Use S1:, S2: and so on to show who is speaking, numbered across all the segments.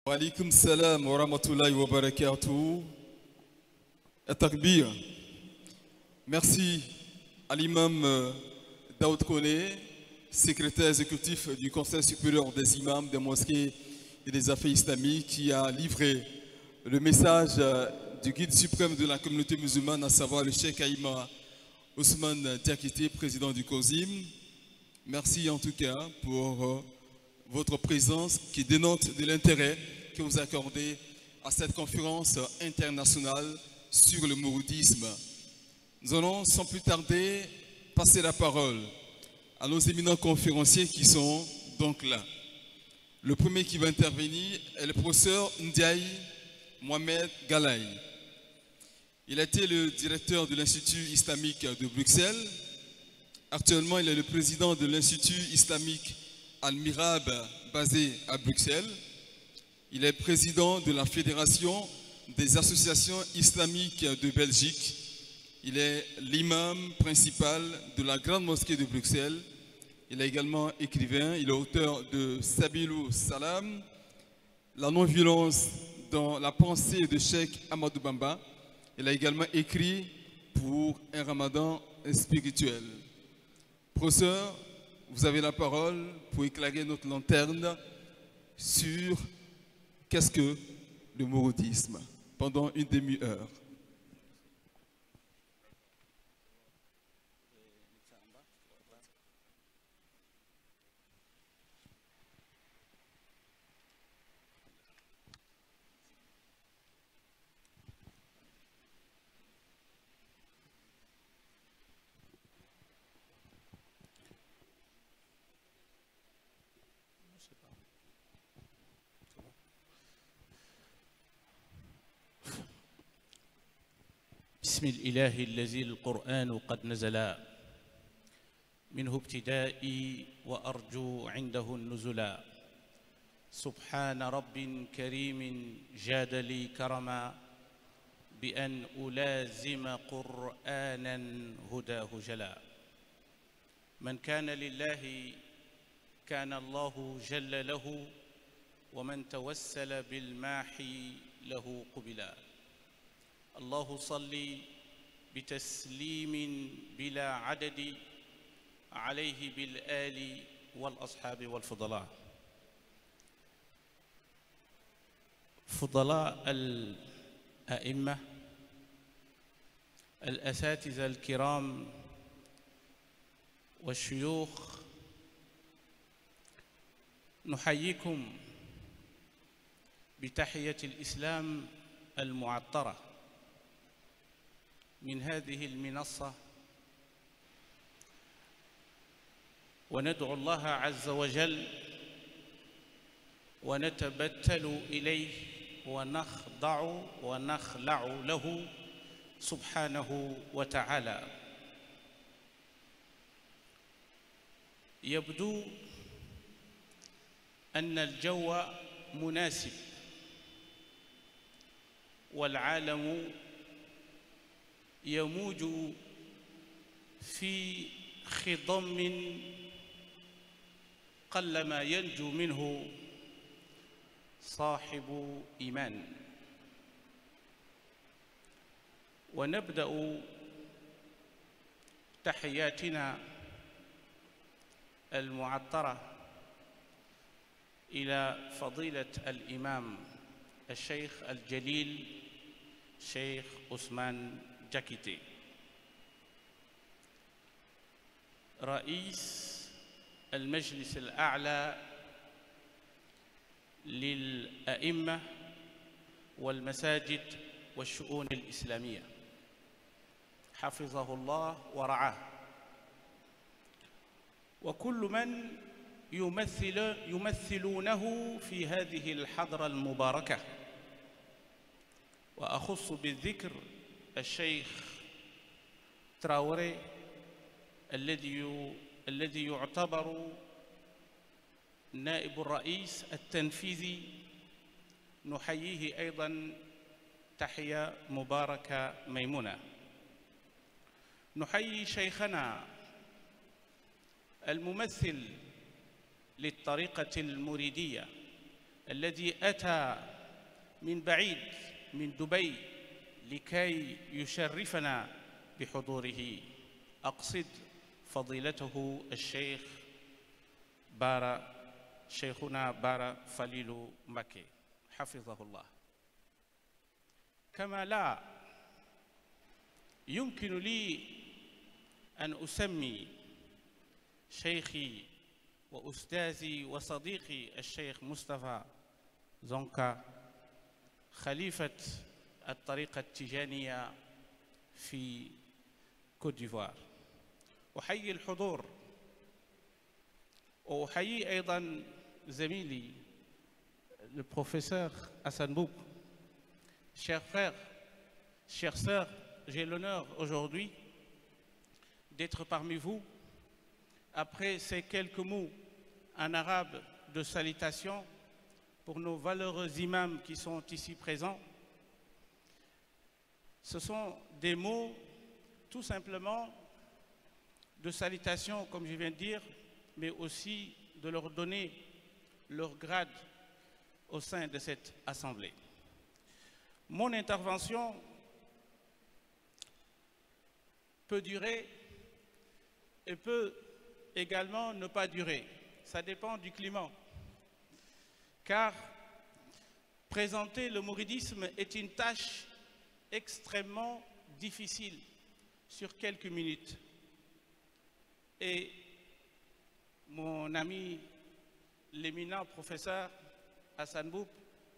S1: Wa alaykum salam wa rahmatullahi wa barakatuh. Takbir. Merci à l'imam Daoud Kone, secrétaire exécutif du Conseil supérieur des imams des mosquées et des affaires islamiques, qui a livré le message du guide suprême de la communauté musulmane, à savoir le Cheikh Aïma Ousmane Diakité, président du COSIM. Merci en tout cas pour votre présence qui dénote de l'intérêt que vous accordez à cette conférence internationale sur le mouridisme. Nous allons sans plus tarder passer la parole à nos éminents conférenciers qui sont donc là. Le premier qui va intervenir est le professeur Ndiaye Mohamed Galaï. Il a été le directeur de l'Institut islamique de Bruxelles. Actuellement, il est le président de l'Institut islamique Al-Mirab basé à Bruxelles. Il est président de la Fédération des associations islamiques de Belgique. Il est l'imam principal de la Grande Mosquée de Bruxelles. Il est également écrivain. Il est auteur de Sabilou Salam, la non-violence dans la pensée de Cheikh Ahmadou Bamba. Il a également écrit pour un ramadan spirituel. Professeur, vous avez la parole pour éclairer notre lanterne sur qu'est-ce que le mouridisme pendant une demi-heure.
S2: بسم الإله الذي القرآن قد نزل منه ابتدائي وأرجو عنده النزلا سبحان رب كريم جاد لي كرما بأن ألازم قرآنا هداه جلا من كان لله كان الله جل له ومن توسل بالماحي له قبلا الله صل بتسليم بلا عدد عليه بالآل والأصحاب والفضلاء فضلاء الأئمة الأساتذة الكرام والشيوخ، نحييكم بتحية الإسلام المعطرة من هذه المنصة، وندعو الله عز وجل ونتبتل إليه ونخضع ونخلع له سبحانه وتعالى. يبدو أن الجو مناسب والعالم يموج في خضم قلما ينجو منه صاحب إيمان. ونبدأ تحياتنا المعطرة إلى فضيلة الإمام الشيخ الجليل شيخ عثمان جاكيتي، رئيس المجلس الأعلى للأئمة والمساجد والشؤون الإسلامية، حفظه الله ورعاه، وكل من يمثلونه في هذه الحضرة المباركة. وأخص بالذكر الشيخ تراوري الذي يعتبر نائب الرئيس التنفيذي، نحييه أيضا تحية مباركة ميمونة. نحيي شيخنا الممثل للطريقة المريدية الذي أتى من بعيد من دبي لكي يشرفنا بحضوره. أقصد فضيلته الشيخ شيخنا بارا فليل مكي حفظه الله. كما لا يمكن لي أن أسمي شيخي وأستاذي وصديقي الشيخ مصطفى زونكا خليفة الطريقة التيجانية في كوت ديفوار. أحيي الحضور وأحيي أيضا زميلي le professeur Hassan Boub. Chers frères, chères sœurs, j'ai l'honneur aujourd'hui d'être parmi vous après ces quelques mots en arabe de salutation pour nos valeureux imams qui sont ici présents. Ce sont des mots tout simplement de salutation, comme je viens de dire, mais aussi de leur donner leur grade au sein de cette assemblée. Mon intervention peut durer et peut également ne pas durer. Ça dépend du climat. Car présenter le mouridisme est une tâche extrêmement difficile sur quelques minutes. Et mon ami, l'éminent professeur Hassan Boub,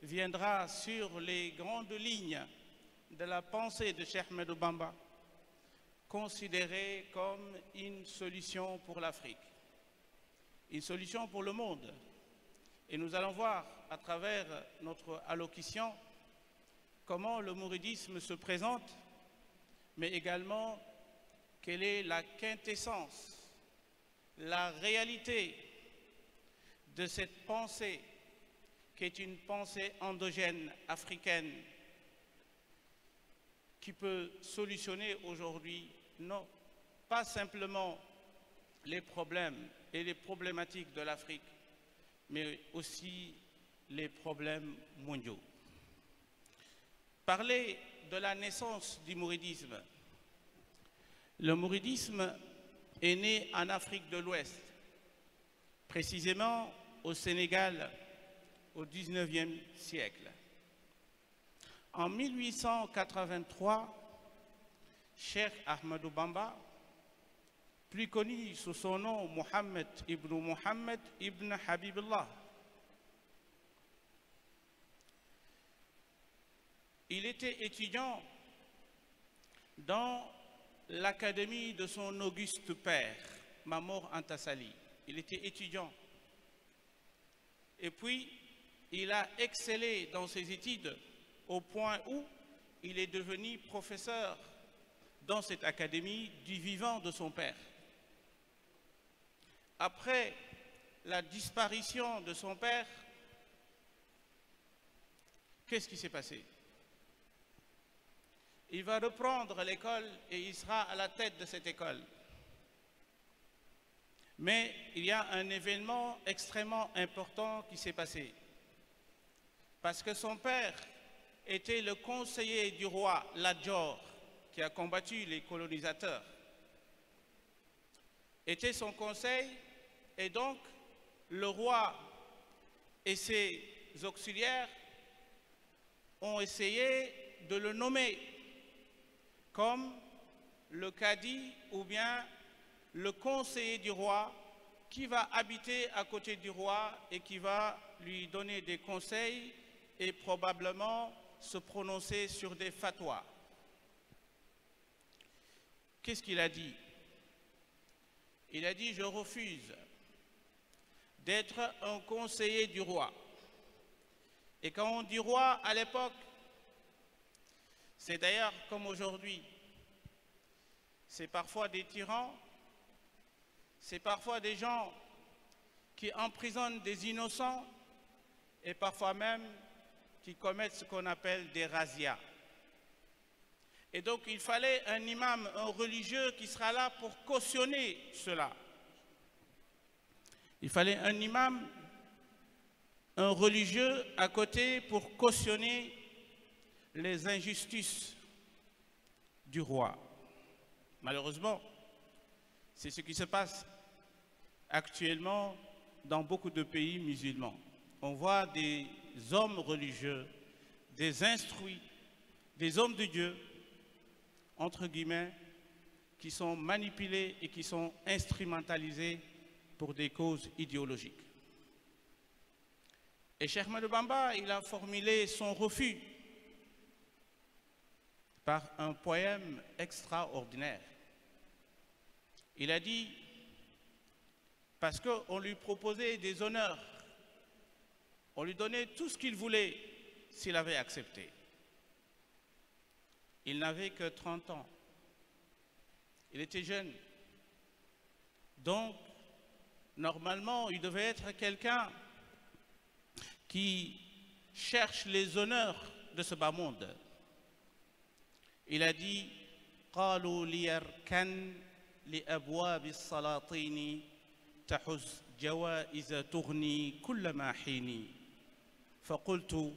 S2: viendra sur les grandes lignes de la pensée de Cheikh Ahmadou Bamba, considérée comme une solution pour l'Afrique, une solution pour le monde. Et nous allons voir à travers notre allocution comment le mouridisme se présente, mais également quelle est la quintessence, la réalité de cette pensée qui est une pensée endogène africaine qui peut solutionner aujourd'hui, non pas simplement les problèmes et les problématiques de l'Afrique, mais aussi les problèmes mondiaux. Parler de la naissance du mouridisme. Le mouridisme est né en Afrique de l'Ouest, précisément au Sénégal au XIXe siècle. En 1883, Cheikh Ahmadou Bamba, plus connu sous son nom Mohammed ibn Habiballah, il était étudiant dans l'académie de son auguste père, Mamor Anta Sali. Il était étudiant. Et puis, il a excellé dans ses études au point où il est devenu professeur dans cette académie du vivant de son père. Après la disparition de son père, qu'est-ce qui s'est passé? Il va reprendre l'école et il sera à la tête de cette école. Mais il y a un événement extrêmement important qui s'est passé. Parce que son père était le conseiller du roi Lat-Dior, qui a combattu les colonisateurs. Était son conseil, et donc le roi et ses auxiliaires ont essayé de le nommer comme le cadi ou bien le conseiller du roi qui va habiter à côté du roi et qui va lui donner des conseils et probablement se prononcer sur des fatwas. Qu'est-ce qu'il a dit? Il a dit: je refuse d'être un conseiller du roi. Et quand on dit roi à l'époque, c'est d'ailleurs comme aujourd'hui, c'est parfois des tyrans, c'est parfois des gens qui emprisonnent des innocents et parfois même qui commettent ce qu'on appelle des razzias. Et donc il fallait un imam, un religieux qui sera là pour cautionner cela. Il fallait un imam, un religieux à côté pour cautionner les injustices du roi. Malheureusement, c'est ce qui se passe actuellement dans beaucoup de pays musulmans. On voit des hommes religieux, des instruits, des hommes de Dieu, entre guillemets, qui sont manipulés et qui sont instrumentalisés pour des causes idéologiques. Et Cheikh Ahmadou Bamba, il a formulé son refus par un poème extraordinaire. Il a dit, parce qu'on lui proposait des honneurs, on lui donnait tout ce qu'il voulait s'il avait accepté. Il n'avait que 30 ans. Il était jeune. Donc, normalement, il devait être quelqu'un qui cherche les honneurs de ce bas monde. Il a dit قالوا ليركن لأبواب السلاطين تحز جوائز تغني كل ما حيني فقلت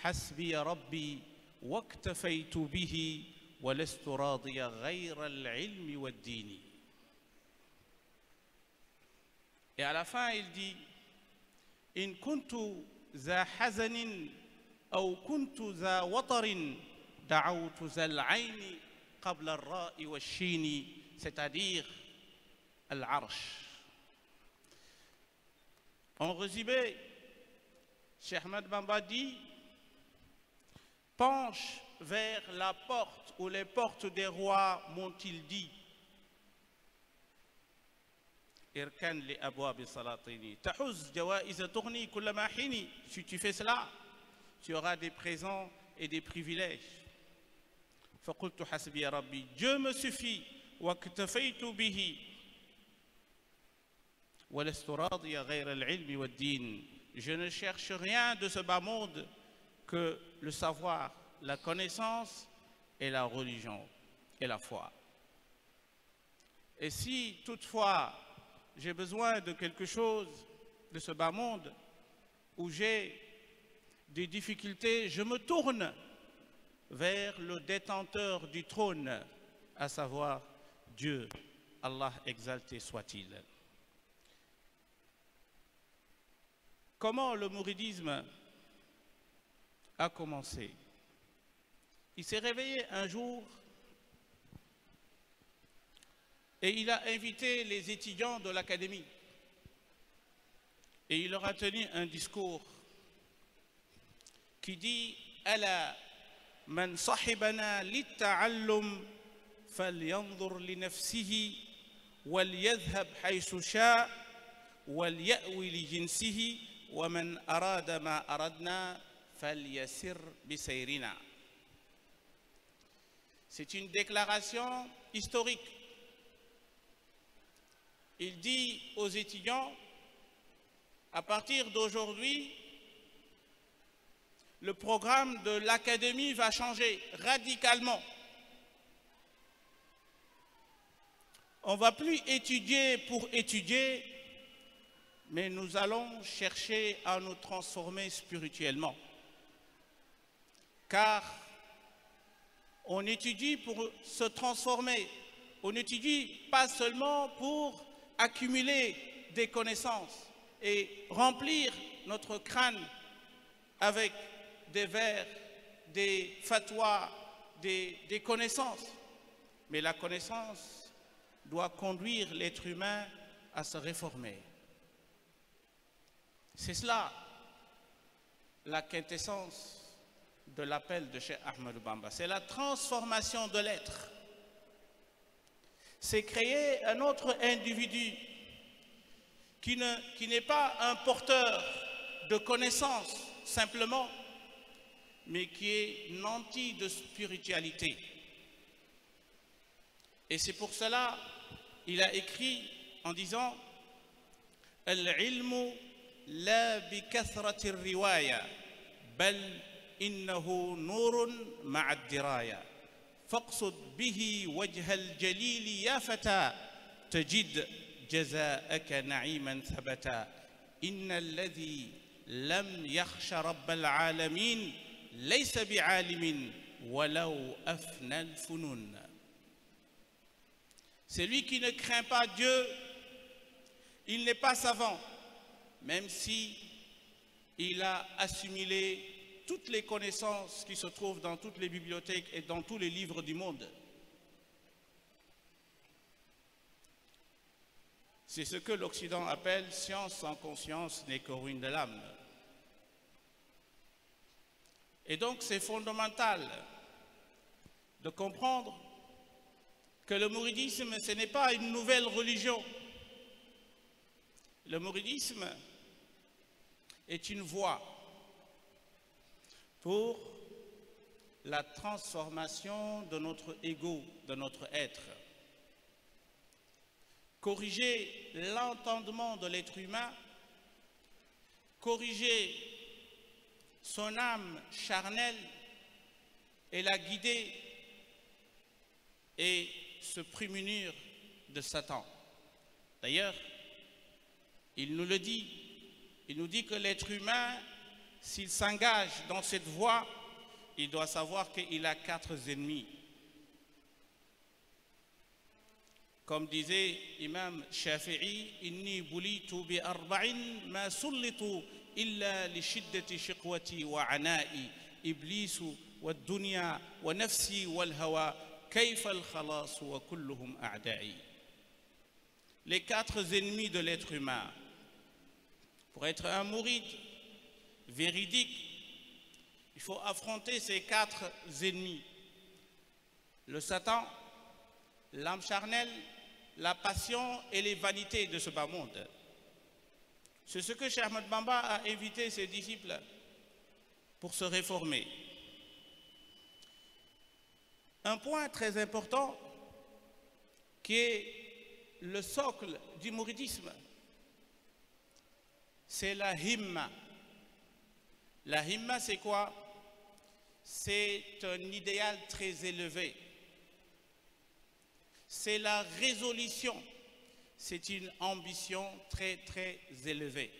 S2: حسبي ربي واكتفيت به ولست راضيا غير العلم والدين. Et à la fin, il dit إن كنت ذا حزن أو كنت ذا وطر دعوت ذا العين قبل الراء والشين, c'est-à-dire Al-Arsh. En résumé, Cheikh Ahmadou Bamba dit, penche vers la porte ou les portes des rois, m'ont-ils dit. Irkan li abwab salatini tahuz jawaiz tughni kull ma hini. Si tu fais cela, tu auras des présents et des privilèges. Faqultu hasbi rabbi, Dieu me suffit, wa ktafaytu bihi wa lastu radiya ghayra al-ilmi wad-din. Je ne cherche rien de ce bas monde que le savoir, la connaissance et la religion et la foi. Et si toutefois j'ai besoin de quelque chose de ce bas monde où j'ai des difficultés, je me tourne vers le détenteur du trône, à savoir Dieu, Allah exalté soit-il. Comment le mouridisme a commencé? Il s'est réveillé un jour et il a invité les étudiants de l'académie. Et il leur a tenu un discours qui dit « Ala man sahibana litta'allum falyanzur li nafsihi wal yadhhab haythu sha' wal ya'wi li jinsihi wa man arada ma aradna falyasir bi sayrina ». C'est une déclaration historique. Il dit aux étudiants, à partir d'aujourd'hui, le programme de l'académie va changer radicalement. On ne va plus étudier pour étudier, mais nous allons chercher à nous transformer spirituellement. Car on étudie pour se transformer. On n'étudie pas seulement pour accumuler des connaissances et remplir notre crâne avec des vers, des fatwas, des connaissances. Mais la connaissance doit conduire l'être humain à se réformer. C'est cela la quintessence de l'appel de Cheikh Ahmadou Bamba. C'est la transformation de l'être. C'est créer un autre individu qui n'est pas un porteur de connaissances simplement, mais qui est nanti de spiritualité. Et c'est pour cela il a écrit en disant « Al-ilmu la bi kathrati riwaya, bal innahu nurun ma'a diraya. فاقصد به وجه الجليل يا فتى تجد جزاءك نعيما ثبتا إن الذي لم يخش رب العالمين ليس بعالم ولو أفنى الفنون. Celui qui ne craint pas Dieu, il n'est pas savant, même si il a assimilé toutes les connaissances qui se trouvent dans toutes les bibliothèques et dans tous les livres du monde. C'est ce que l'Occident appelle science sans conscience n'est que ruine de l'âme. Et donc c'est fondamental de comprendre que le mouridisme, ce n'est pas une nouvelle religion. Le mouridisme est une voie pour la transformation de notre ego, de notre être. Corriger l'entendement de l'être humain, corriger son âme charnelle et la guider et se prémunir de Satan. D'ailleurs, il nous le dit, il nous dit que l'être humain, s'il s'engage dans cette voie, il doit savoir qu'il a 4 ennemis. Comme disait Imam Shafi'i, Inni bulitu bi arba'in ma sullitu illa li shiddati shiqwati wa ana'i iblisu wa dunya wa nafsi wal hawa kayfa al khalas wa kulluhum a'da'i. Les 4 ennemis de l'être humain. Pour être un mouride véridique, il faut affronter ces 4 ennemis. Le Satan, l'âme charnelle, la passion et les vanités de ce bas monde. C'est ce que Cheikh Ahmed Bamba a invité ses disciples pour se réformer. Un point très important qui est le socle du mouridisme, c'est la himma. La himma, c'est quoi? C'est un idéal très élevé. C'est la résolution, c'est une ambition très très élevée.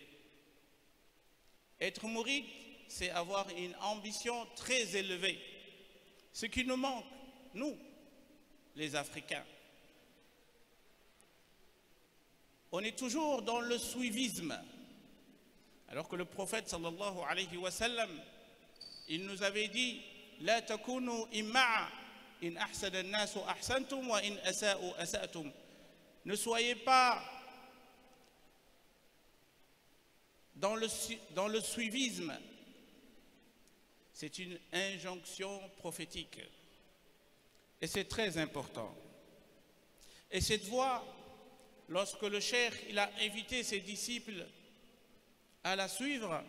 S2: Être mouride, c'est avoir une ambition très élevée. Ce qui nous manque, nous, les Africains. On est toujours dans le suivisme. Alors que le prophète sallallahu alayhi wa sallam, il nous avait dit « La takunu imma'a » In ahsana an-nasu ahsantum wa in asa'u asa'tum. Ne soyez pas dans le suivisme. C'est une injonction prophétique. Et c'est très important. Et cette voie, lorsque le cheikh il a invité ses disciples à la suivre,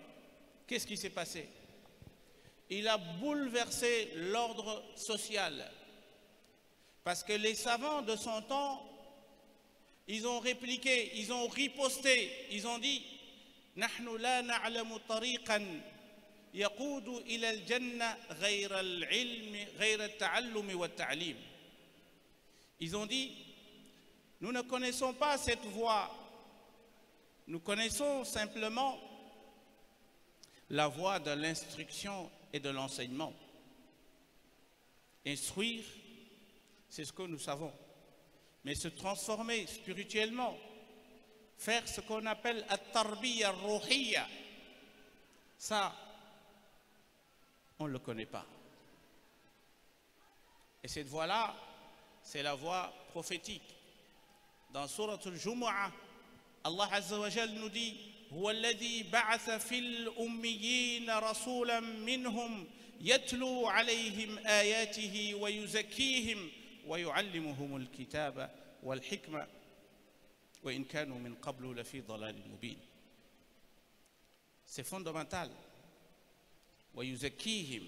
S2: qu'est-ce qui s'est passé? Il a bouleversé l'ordre social. Parce que les savants de son temps, ils ont répliqué, ils ont riposté, ils ont dit « Nahnu la na'lamu tariqan yaqudu ila al-janna ghayra al-ilmi, ghayra al-ta'allumi wa al-ta'lim » Ils ont dit « Nous ne connaissons pas cette voie, nous connaissons simplement la voie de l'instruction et de l'enseignement. Instruire, c'est ce que nous savons. Mais se transformer spirituellement, faire ce qu'on appelle at-tarbiya ruhiyya, ça, on ne le connaît pas. Et cette voie-là, c'est la voie prophétique. Dans Surat al-Jumu'ah, Allah Azza wa Jal nous dit هو الذي بعث في الأميين رسولا منهم يتلو عليهم آياته ويزكيهم ويعلمهم الكتاب والحكمة وإن كانوا من قبل لفي ضلال مبين. C'est fondamental. ويزكيهم.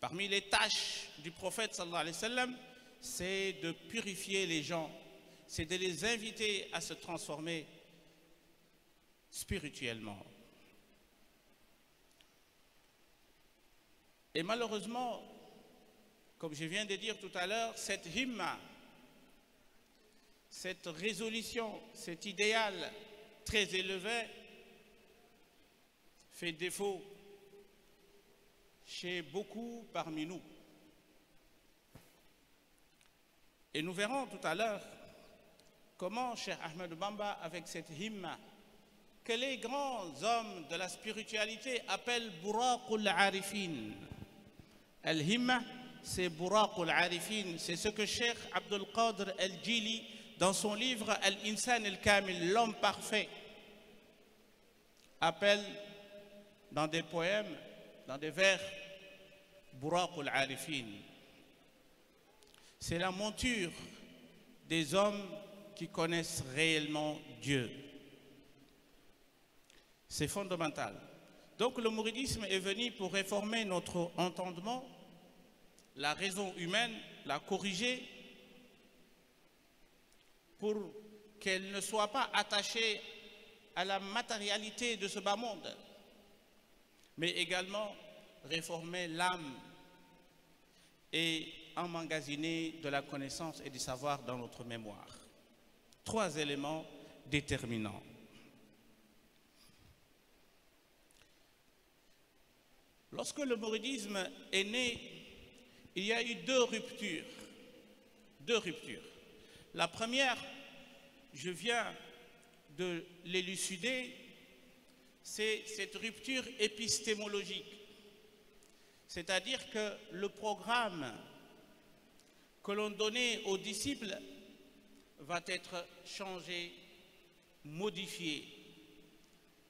S2: Parmi les tâches du prophète sallallahu alayhi wa sallam, c'est de purifier les gens, c'est de les inviter à se transformer spirituellement. Et malheureusement, comme je viens de dire tout à l'heure, cette himma, cette résolution, cet idéal très élevé fait défaut chez beaucoup parmi nous. Et nous verrons tout à l'heure comment Cheikh Ahmed Bamba, avec cette himma, que les grands hommes de la spiritualité appellent Buraqul Arifin. Al-himma, c'est Buraqul Arifin. C'est ce que Cheikh Abdul Qadir Al-Jili, dans son livre Al-Insan Al-Kamil, l'homme parfait, appelle dans des poèmes, dans des vers, Buraqul Arifin. C'est la monture des hommes qui connaissent réellement Dieu. C'est fondamental. Donc le mouridisme est venu pour réformer notre entendement, la raison humaine, la corriger, pour qu'elle ne soit pas attachée à la matérialité de ce bas monde, mais également réformer l'âme et emmagasiner de la connaissance et du savoir dans notre mémoire. 3 éléments déterminants. Lorsque le mouridisme est né, il y a eu 2 ruptures. 2 ruptures. La première, je viens de l'élucider, c'est cette rupture épistémologique. C'est-à-dire que le programme que l'on donnait aux disciples va être changé, modifié,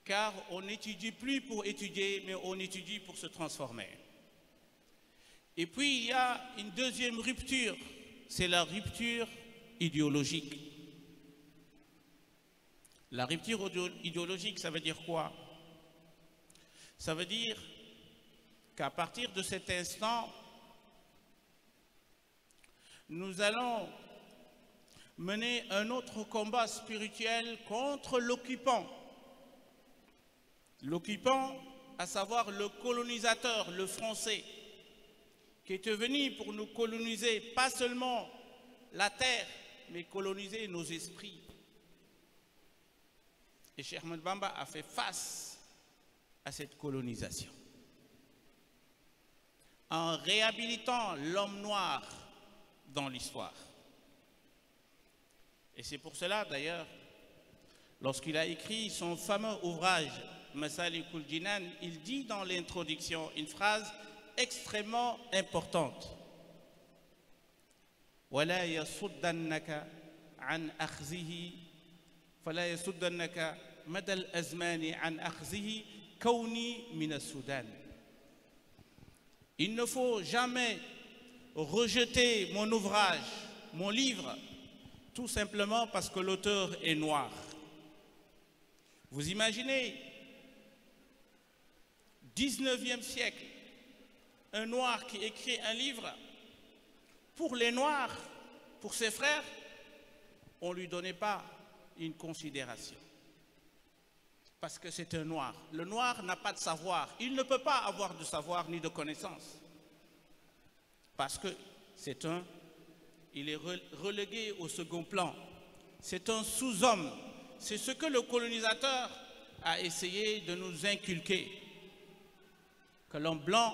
S2: car on n'étudie plus pour étudier, mais on étudie pour se transformer. Et puis il y a une deuxième rupture, c'est la rupture idéologique. La rupture idéologique, ça veut dire quoi? Ça veut dire qu'à partir de cet instant, nous allons mener un autre combat spirituel contre l'occupant. L'occupant, à savoir le colonisateur, le français, qui est venu pour nous coloniser, pas seulement la terre, mais coloniser nos esprits. Et Cheikh Ahmed Bamba a fait face à cette colonisation en réhabilitant l'homme noir dans l'histoire. Et c'est pour cela d'ailleurs, lorsqu'il a écrit son fameux ouvrage Masalikul Jinan, il dit dans l'introduction une phrase extrêmement importante. ولا يصدنك عن أخذه فلا يصدنك مدى الأزمان عن أخذه كوني من السودان. Il ne faut jamais rejeter mon ouvrage, mon livre, tout simplement parce que l'auteur est noir. Vous imaginez, 19e siècle, un noir qui écrit un livre, pour les noirs, pour ses frères, on ne lui donnait pas une considération. Parce que c'est un noir. Le noir n'a pas de savoir. Il ne peut pas avoir de savoir ni de connaissance. Parce que il est relégué au second plan. C'est un sous-homme. C'est ce que le colonisateur a essayé de nous inculquer. Que l'homme blanc,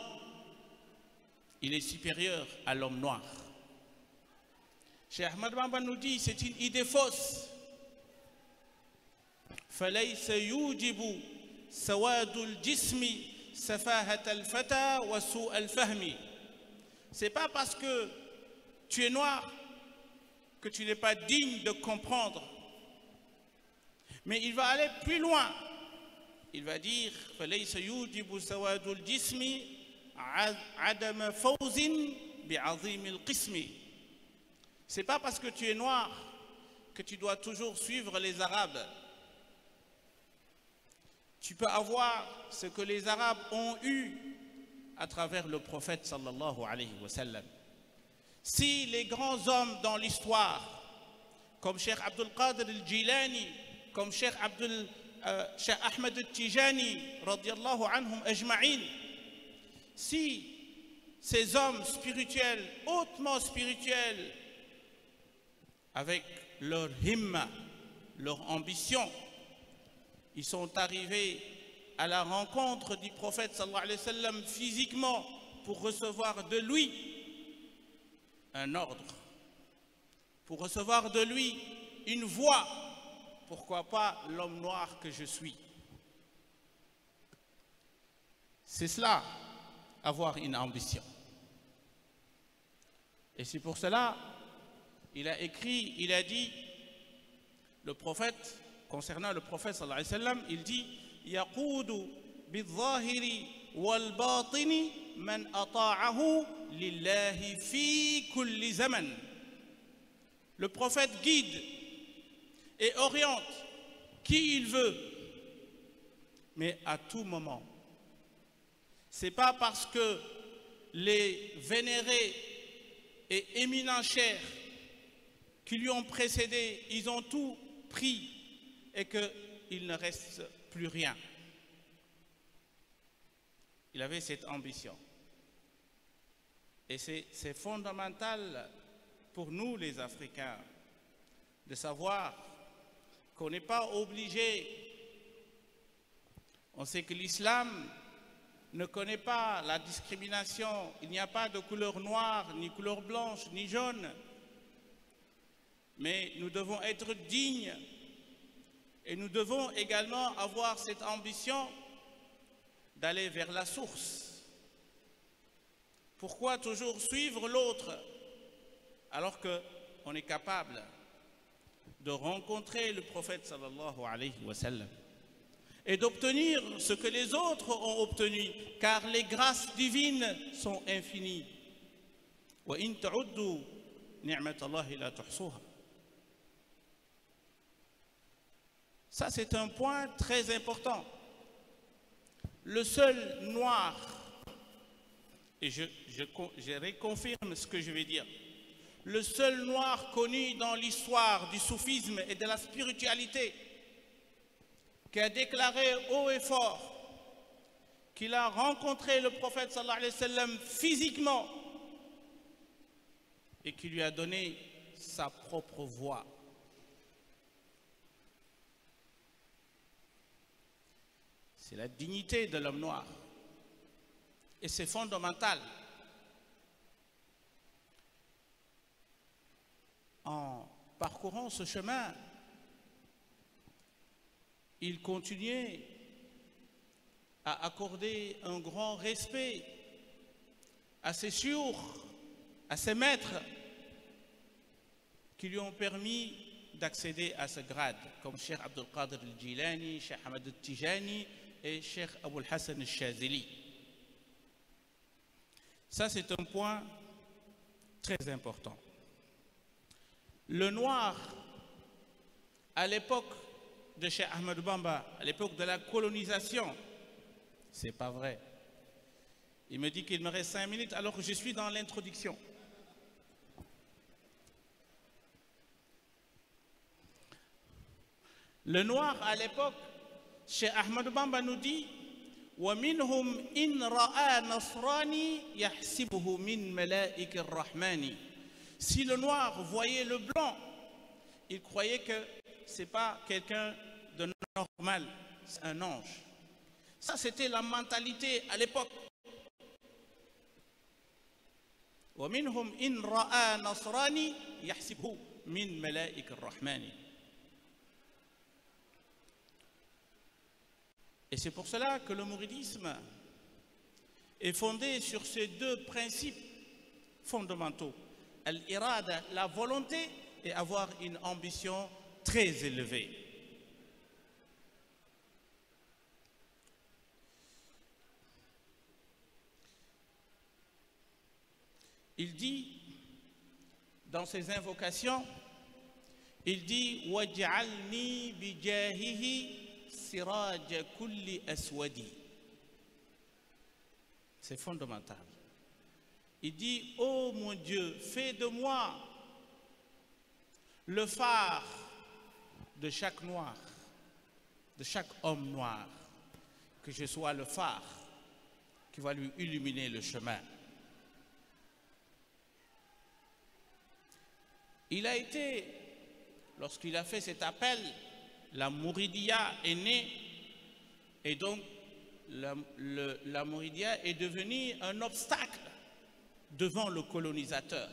S2: il est supérieur à l'homme noir. Cheikh Ahmed Bamba nous dit, c'est une idée fausse. فليس يوجب سواد الجسم سفاهة الفتى وسوء الفهم. C'est pas parce que tu es noir que tu n'es pas digne de comprendre. Mais il va aller plus loin. Il va dire فليس يوجب سواد الجسم عدم فوز بعظيم القسم. C'est pas parce que tu es noir que tu dois toujours suivre les Arabes. Tu peux avoir ce que les Arabes ont eu à travers le prophète sallallahu alayhi wa sallam. Si les grands hommes dans l'histoire, comme Cheikh Abdul Qadir al-Jilani, comme Cheikh Ahmed al-Tijani, radiyallahu anhum ajma'in, si ces hommes spirituels, hautement spirituels, avec leur himma, leur ambition, ils sont arrivés à la rencontre du prophète sallallahu alayhi wa sallam physiquement pour recevoir de lui un ordre, pour recevoir de lui une voix, pourquoi pas l'homme noir que je suis. C'est cela, avoir une ambition. Et c'est pour cela, il a écrit, il a dit, le prophète, concernant le prophète sallallahu alayhi wa sallam, il dit « Yaqoudu bil-zahiri wal-batini man ata'ahu lillahi fi kulli zaman » Le prophète guide et oriente qui il veut, mais à tout moment. Ce n'est pas parce que les vénérés et éminents chers qui lui ont précédé, ils ont tout pris et qu'il ne reste plus rien. Il avait cette ambition. Et c'est fondamental pour nous les Africains de savoir qu'on n'est pas obligé. On sait que l'islam ne connaît pas la discrimination. Il n'y a pas de couleur noire, ni couleur blanche, ni jaune. Mais nous devons être dignes et nous devons également avoir cette ambition d'aller vers la source. Pourquoi toujours suivre l'autre alors qu'on est capable de rencontrer le prophète sallallahu alayhi wa sallam et d'obtenir ce que les autres ont obtenu, car les grâces divines sont infinies. Wa in ta'uddu ni'matallahi la tuhsuha. Ça, c'est un point très important. Le seul noir, et je réconfirme ce que je vais dire, le seul noir connu dans l'histoire du soufisme et de la spiritualité, qui a déclaré haut et fort qu'il a rencontré le prophète sallallahu alayhi wa sallam physiquement et qui lui a donné sa propre voix. C'est la dignité de l'homme noir. Et c'est fondamental. En parcourant ce chemin, il continuait à accorder un grand respect à ses sourds, à ses maîtres, qui lui ont permis d'accéder à ce grade, comme Cheikh Abdul Qadir al-Jilani, Cheikh Ahmad al-Tijani et Cheikh Abul Hassan al-Shazili. Ça, c'est un point très important. Le noir, à l'époque de Cheikh Ahmadou Bamba, à l'époque de la colonisation, c'est pas vrai. Il me dit qu'il me reste 5 minutes alors que je suis dans l'introduction. Le noir, à l'époque, Cheikh Ahmadou Bamba nous dit وَمِنْهُمْ إِنْ رَأَى نَصْرَانِي يَحْسِبُهُ مِنْ مَلَائِكِ الرَّحْمَانِ. Si le noir voyait le blanc, il croyait que ce n'est pas quelqu'un de normal, c'est un ange. Ça, c'était la mentalité à l'époque. وَمِنْهُمْ إِنْ رَأَى نَصْرَانِي يَحْسِبُهُ مِنْ مَلَائِكِ الرَّحْمَانِ. Et c'est pour cela que le mouridisme est fondé sur ces deux principes fondamentaux. Al-irada, la volonté, et avoir une ambition très élevée. Il dit, dans ses invocations, il dit « Waj'alni bijahihi siraj kulli aswadi ». C'est fondamental. Il dit « Oh mon Dieu, fais de moi le phare de chaque noir, de chaque homme noir, que je sois le phare qui va lui illuminer le chemin. » Il a été, lorsqu'il a fait cet appel, la Mouridia est née, et donc la Mouridia est devenue un obstacle devant le colonisateur.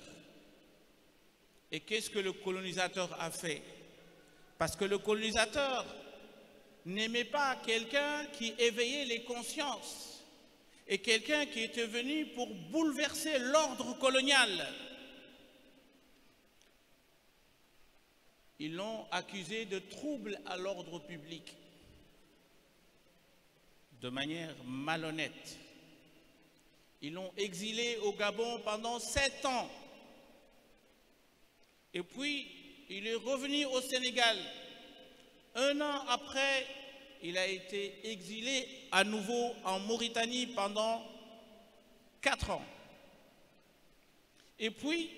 S2: Et qu'est-ce que le colonisateur a fait? Parce que le colonisateur n'aimait pas quelqu'un qui éveillait les consciences et quelqu'un qui était venu pour bouleverser l'ordre colonial. Ils l'ont accusé de trouble à l'ordre public de manière malhonnête. Ils l'ont exilé au Gabon pendant 7 ans. Et puis, il est revenu au Sénégal. 1 an après, il a été exilé à nouveau en Mauritanie pendant 4 ans. Et puis,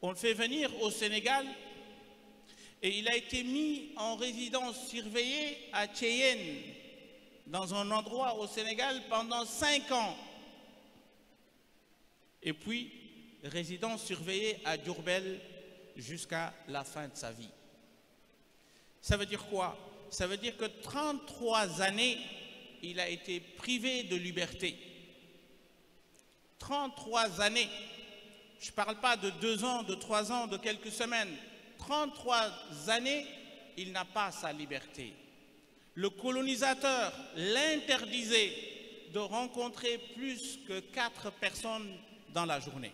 S2: on le fait venir au Sénégal et il a été mis en résidence surveillée à Thiéyène, dans un endroit au Sénégal pendant 5 ans. Et puis, résidence surveillée à Diourbel jusqu'à la fin de sa vie. Ça veut dire quoi? Ça veut dire que 33 années, il a été privé de liberté. 33 années. Je ne parle pas de 2 ans, de 3 ans, de quelques semaines. 33 années, il n'a pas sa liberté. Le colonisateur l'interdisait de rencontrer plus que 4 personnes dans la journée.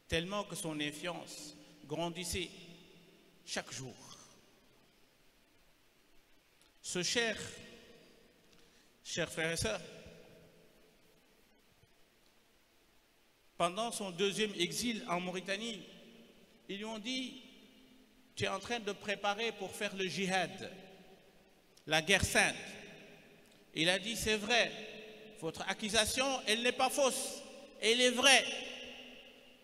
S2: Tellement que son influence grandissait chaque jour. Ce cher frère et sœur, pendant son 2e exil en Mauritanie, ils lui ont dit: tu es en train de préparer pour faire le djihad, la guerre sainte. Il a dit: c'est vrai, votre accusation, elle n'est pas fausse, elle est vraie.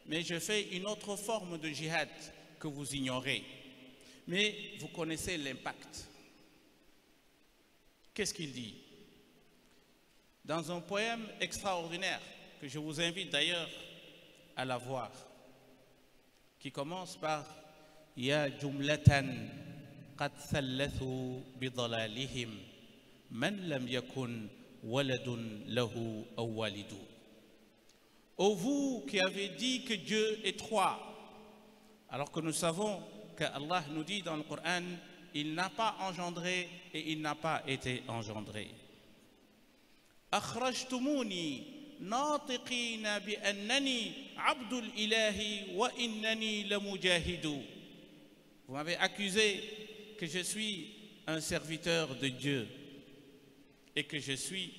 S2: Mais je fais une autre forme de djihad que vous ignorez. Mais vous connaissez l'impact. Qu'est-ce qu'il dit? Dans un poème extraordinaire, que je vous invite d'ailleurs à la voir, qui commence par « Ya jumlatan qad thallathu bidalalihim man lam yakun waladun lahu aw walidu » Ô vous qui avez dit que Dieu est 3, alors que nous savons qu'Allah nous dit dans le Coran, il n'a pas engendré et il n'a pas été engendré. Akhrajtumuni natiqina bi annani abdul ilahi wa innani lamujahidu. Vous m'avez accusé que je suis un serviteur de Dieu et que je suis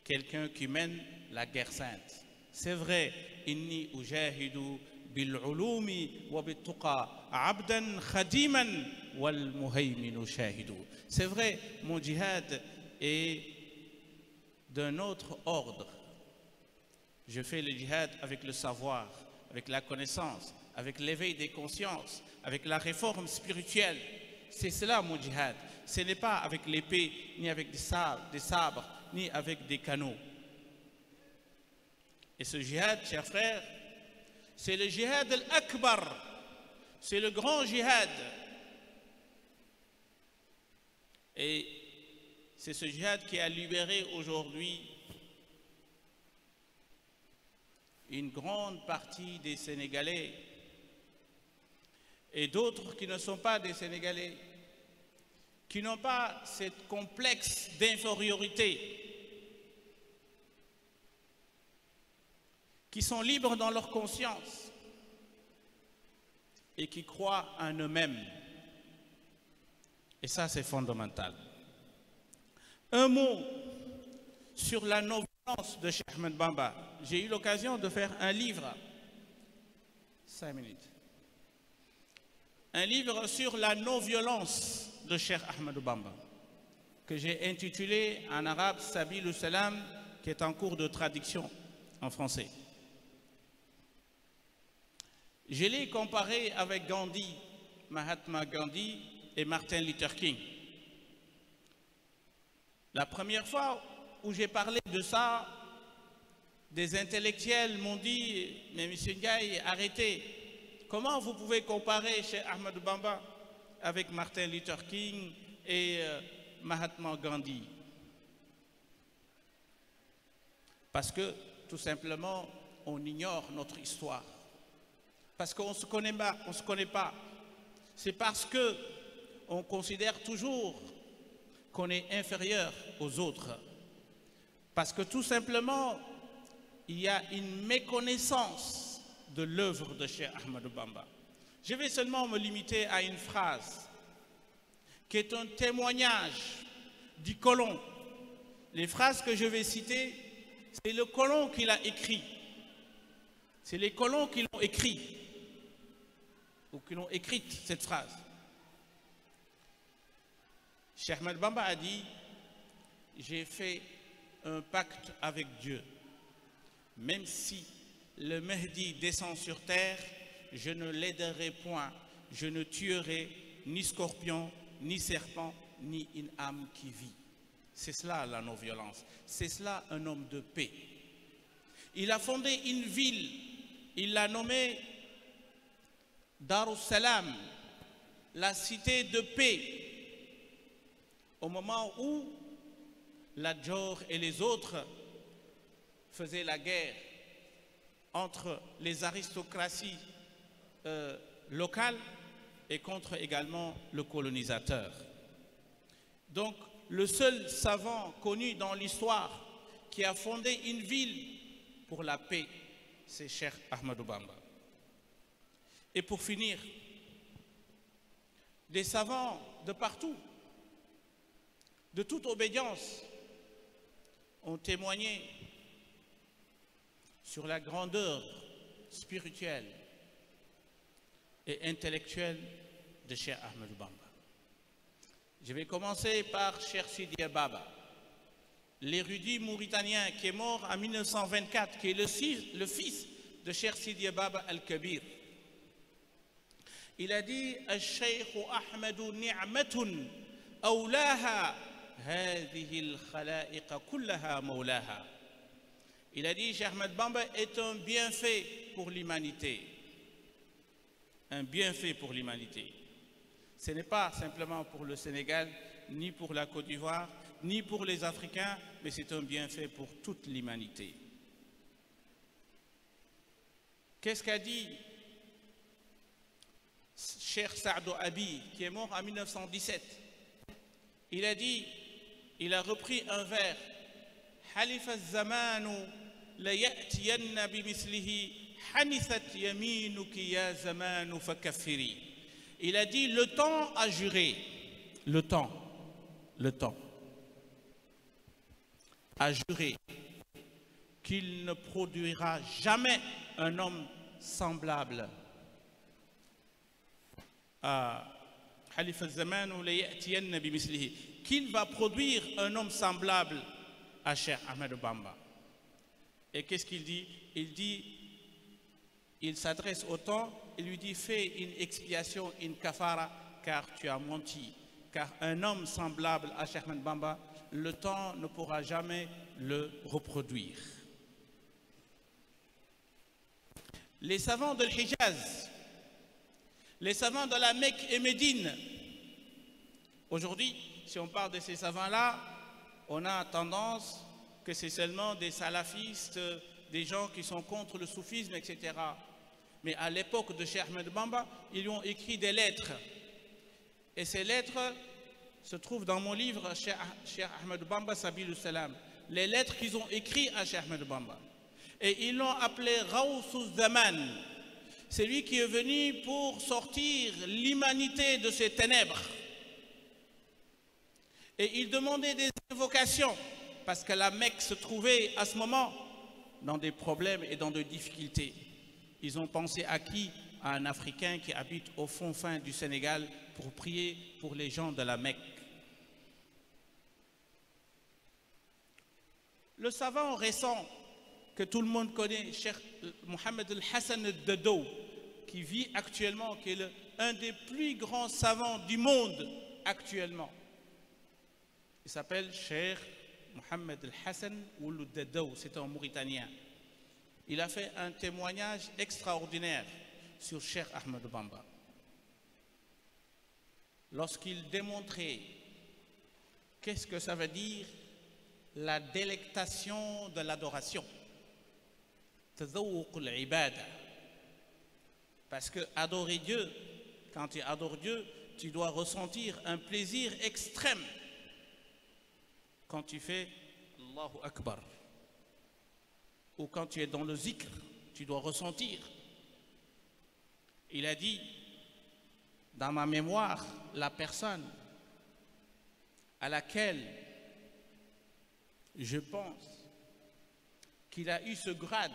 S2: quelqu'un qui mène la guerre sainte. C'est vrai, inni ujahidu bil ulumi wa bit tuqa abdan khadiman wal muhayminu shahidu. C'est vrai, mon djihad est d'un autre ordre. Je fais le djihad avec le savoir, avec la connaissance, avec l'éveil des consciences, avec la réforme spirituelle. C'est cela mon djihad. Ce n'est pas avec l'épée, ni avec des sabres, ni avec des canaux. Et ce djihad, chers frères, c'est le djihad al-akbar, c'est le grand djihad. Et c'est ce djihad qui a libéré aujourd'hui une grande partie des Sénégalais et d'autres qui ne sont pas des Sénégalais, qui n'ont pas ce complexe d'infériorité, qui sont libres dans leur conscience et qui croient en eux-mêmes. Et ça, c'est fondamental. Un mot sur la non-violence de Cheikh Ahmed Bamba. J'ai eu l'occasion de faire un livre, 5 minutes, un livre sur la non-violence de Cheikh Ahmed Bamba, que j'ai intitulé en arabe Sabil Salam, qui est en cours de traduction en français. Je l'ai comparé avec Gandhi, Mahatma Gandhi et Martin Luther King. La première fois où j'ai parlé de ça, des intellectuels m'ont dit « Mais M. Ndiaye, arrêtez. Comment vous pouvez comparer Cheikh Ahmed Bamba avec Martin Luther King et Mahatma Gandhi? Parce que, tout simplement, on ignore notre histoire. Parce qu'on ne se connaît pas, on se connaît pas. C'est parce qu'on considère toujours qu'on est inférieur aux autres. Parce que tout simplement, il y a une méconnaissance de l'œuvre de Cheikh Ahmadou Bamba. Je vais seulement me limiter à une phrase qui est un témoignage du colon. Les phrases que je vais citer, c'est le colon qui l'a écrit. C'est les colons qui l'ont écrit, ou qui l'ont écrite, cette phrase. Cheikh Ahmadou Bamba a dit, j'ai fait un pacte avec Dieu. Même si le Mahdi descend sur terre, je ne l'aiderai point, je ne tuerai ni scorpion, ni serpent, ni une âme qui vit. C'est cela la non-violence, c'est cela un homme de paix. Il a fondé une ville, il l'a nommée Darussalam, la cité de paix, au moment où la Djor et les autres faisaient la guerre entre les aristocraties locales et contre également le colonisateur. Donc, le seul savant connu dans l'histoire qui a fondé une ville pour la paix, c'est Cheikh Ahmadou Bamba. Et pour finir, des savants de partout, de toute obédience, ont témoigné sur la grandeur spirituelle et intellectuelle de Cheikh Ahmadou Bamba. Je vais commencer par Cheikh Sidi Baba, l'érudit mauritanien qui est mort en 1924, qui est le fils de Cheikh Sidi Baba al-Kabir. Il a dit « Al-Shaykh Ahmadou ni'matun awlaha hadhihi al-khala'iqa kullaha mawlaha » Il a dit « Cheikh Ahmadou Bamba est un bienfait pour l'humanité. » Un bienfait pour l'humanité. Ce n'est pas simplement pour le Sénégal, ni pour la Côte d'Ivoire, ni pour les Africains, mais c'est un bienfait pour toute l'humanité. Qu'est-ce qu'a dit Cheikh Saadou Abi, qui est mort en 1917? Il a dit, il a repris un vers, « Halif al-zamanu la ya'tiyanna bimislihi hanithat yaminuki ya zamanu fakaffiri » Il a dit, le temps a juré, le temps a juré qu'il ne produira jamais un homme semblable à Khalif al-Zaman ou qu'il va produire un homme semblable à Cheikh Ahmadou Bamba. Et qu'est-ce qu'il dit? Il dit, il s'adresse au temps, il lui dit, fais une expiation, une kafara, car tu as menti. Car un homme semblable à Cheikh Ahmadou Bamba, le temps ne pourra jamais le reproduire. Les savants de l'Hijaz, les savants de la Mecque et Médine, aujourd'hui, si on parle de ces savants-là, on a tendance que c'est seulement des salafistes, des gens qui sont contre le soufisme, etc. Mais à l'époque de Cheikh Ahmadou Bamba, ils lui ont écrit des lettres. Et ces lettres se trouvent dans mon livre Cheikh Ahmadou Bamba Sabilou Salam. Les lettres qu'ils ont écrites à Cheikh Ahmadou Bamba. Et ils l'ont appelé Ghawsou Zaman. C'est lui qui est venu pour sortir l'humanité de ses ténèbres. Et il demandait des invocations, parce que la Mecque se trouvait à ce moment dans des problèmes et dans des difficultés. Ils ont pensé à qui? À un Africain qui habite au fond du Sénégal pour prier pour les gens de la Mecque. Le savant récent que tout le monde connaît, Cheikh Mohamed El-Hassan El-Dedo, qui vit actuellement, qui est un des plus grands savants du monde actuellement. Il s'appelle Cheikh Mohamed El-Hassan El-Dedo, c'est un Mauritanien. Il a fait un témoignage extraordinaire sur Cheikh Ahmadou Bamba. Lorsqu'il démontrait Qu'est-ce que ça veut dire? La délectation de l'adoration. Tadawuq al-ibada. Parce que adorer Dieu, quand tu adores Dieu, tu dois ressentir un plaisir extrême. Quand tu fais Allahu Akbar, ou quand tu es dans le zikr, tu dois ressentir. Il a dit, dans ma mémoire, la personne à laquelle je pense qu'il a eu ce grade,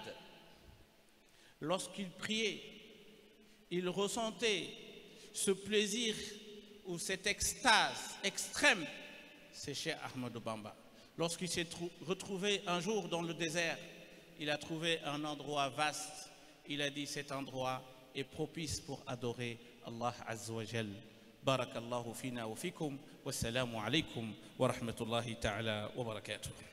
S2: lorsqu'il priait, il ressentait ce plaisir ou cette extase extrême, c'est Cheikh Ahmadou Bamba. Lorsqu'il s'est retrouvé un jour dans le désert, il a trouvé un endroit vaste. Il a dit, cet endroit est propice pour adorer Allah Azza wa Jal. Barakallahu fina wa fikum. Wassalamu alaikum wa rahmatullahi ta'ala wa barakatuh.